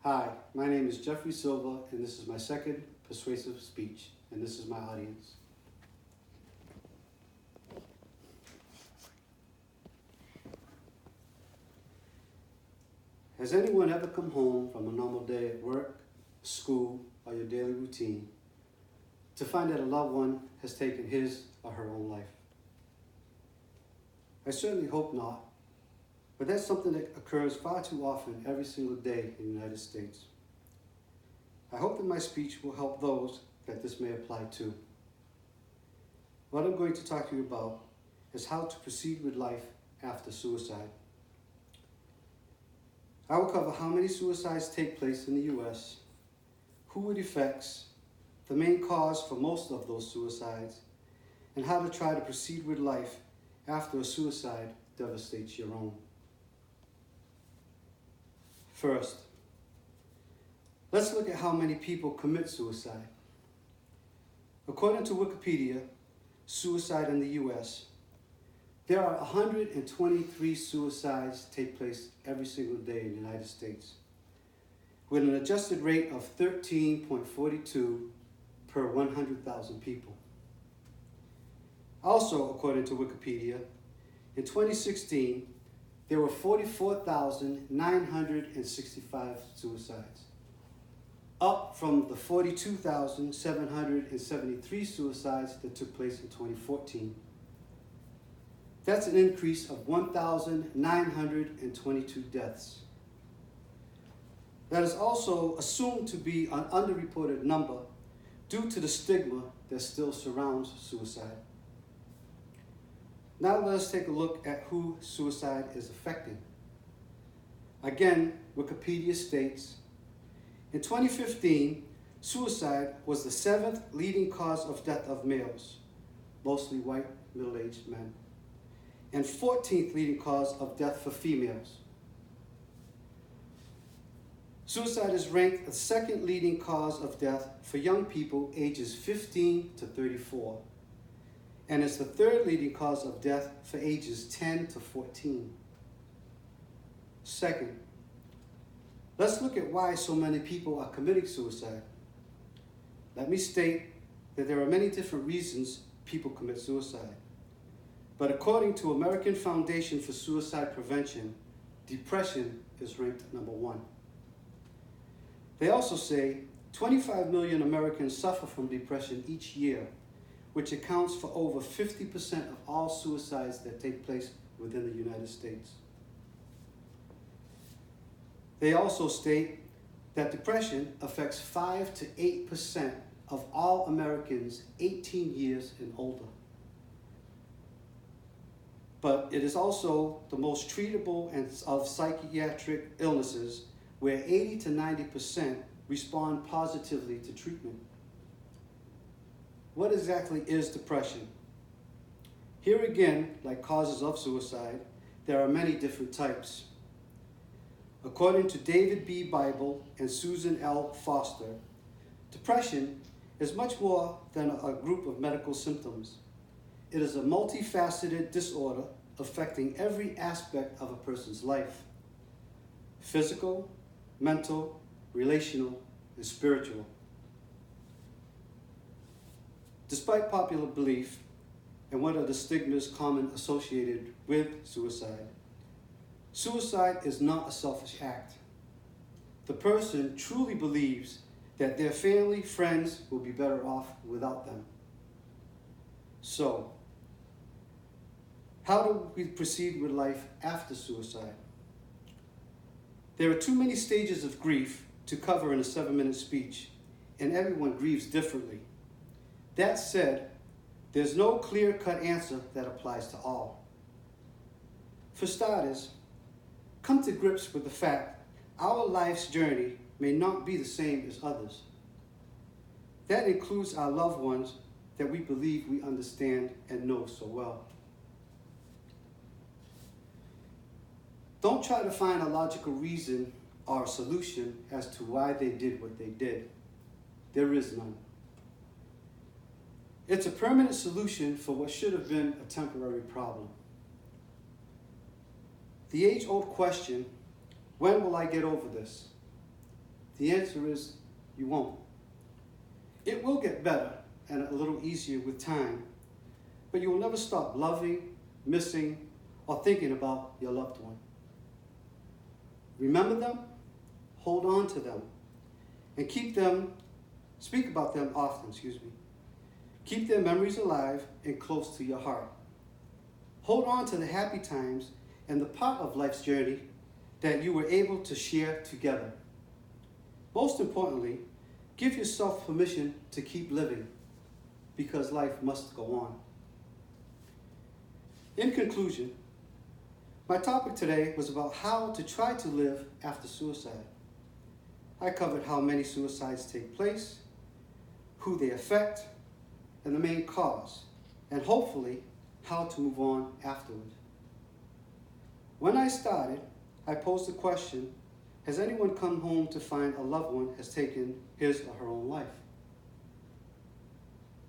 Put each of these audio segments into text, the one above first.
Hi, my name is Jeffrey Silva, and this is my second persuasive speech, and this is my audience. Has anyone ever come home from a normal day at work, school, or your daily routine to find that a loved one has taken his or her own life? I certainly hope not, but that's something that occurs far too often every single day in the United States. I hope that my speech will help those that this may apply to. What I'm going to talk to you about is how to proceed with life after suicide. I will cover how many suicides take place in the U.S., who it affects, the main cause for most of those suicides, and how to try to proceed with life after a suicide devastates your own. First, let's look at how many people commit suicide. According to Wikipedia, suicide in the U.S., there are 123 suicides take place every single day in the United States, with an adjusted rate of 13.42 per 100,000 people. Also, according to Wikipedia, in 2016, there were 44,965 suicides, up from the 42,773 suicides that took place in 2014. That's an increase of 1,922 deaths. That is also assumed to be an underreported number due to the stigma that still surrounds suicide. Now let us take a look at who suicide is affecting. Again, Wikipedia states, in 2015, suicide was the 7th leading cause of death of males, mostly white, middle-aged men, and 14th leading cause of death for females. Suicide is ranked the 2nd leading cause of death for young people ages 15 to 34, and is the 3rd leading cause of death for ages 10 to 14. Second, let's look at why so many people are committing suicide. Let me state that there are many different reasons people commit suicide. But according to American Foundation for Suicide Prevention, depression is ranked number 1. They also say 25 million Americans suffer from depression each year, which accounts for over 50% of all suicides that take place within the United States. They also state that depression affects 5 to 8% of all Americans 18 years and older. But it is also the most treatable of psychiatric illnesses, where 80 to 90% respond positively to treatment. What exactly is depression? Here again, like causes of suicide, there are many different types. According to David B. Bible and Susan L. Foster, depression is much more than a group of medical symptoms. It is a multifaceted disorder affecting every aspect of a person's life: physical, mental, relational, and spiritual. Despite popular belief and one of the stigmas common associated with suicide, suicide is not a selfish act. The person truly believes that their family, friends will be better off without them. So, how do we proceed with life after suicide? There are too many stages of grief to cover in a 7-minute speech, and everyone grieves differently. That said, there's no clear-cut answer that applies to all. For starters, come to grips with the fact our life's journey may not be the same as others. That includes our loved ones that we believe we understand and know so well. Don't try to find a logical reason or a solution as to why they did what they did. There is none. It's a permanent solution for what should have been a temporary problem. The age-old question, when will I get over this, The answer is you won't. It will get better and a little easier with time, but you will never stop loving, missing, or thinking about your loved one. Remember them, hold on to them, and speak about them often, Keep their memories alive and close to your heart. Hold on to the happy times and the part of life's journey that you were able to share together. Most importantly, give yourself permission to keep living, because life must go on. In conclusion, my topic today was about how to try to live after suicide. I covered how many suicides take place, who they affect, and the main cause, and hopefully how to move on afterward. When I started, I posed the question, has anyone come home to find a loved one has taken his or her own life?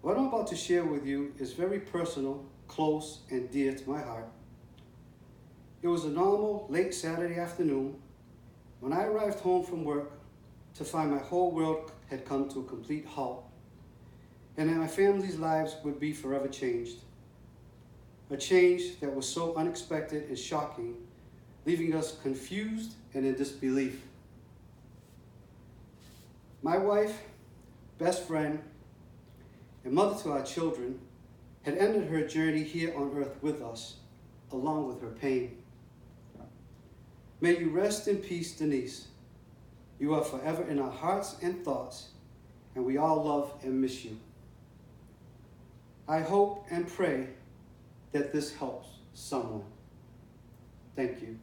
What I'm about to share with you is very personal, close, and dear to my heart. It was a normal late Saturday afternoon when I arrived home from work to find my whole world had come to a complete halt, and that my family's lives would be forever changed. A change that was so unexpected and shocking, leaving us confused and in disbelief. My wife, best friend, and mother to our children had ended her journey here on earth with us, along with her pain. May you rest in peace, Denise. You are forever in our hearts and thoughts, and we all love and miss you. I hope and pray that this helps someone. Thank you.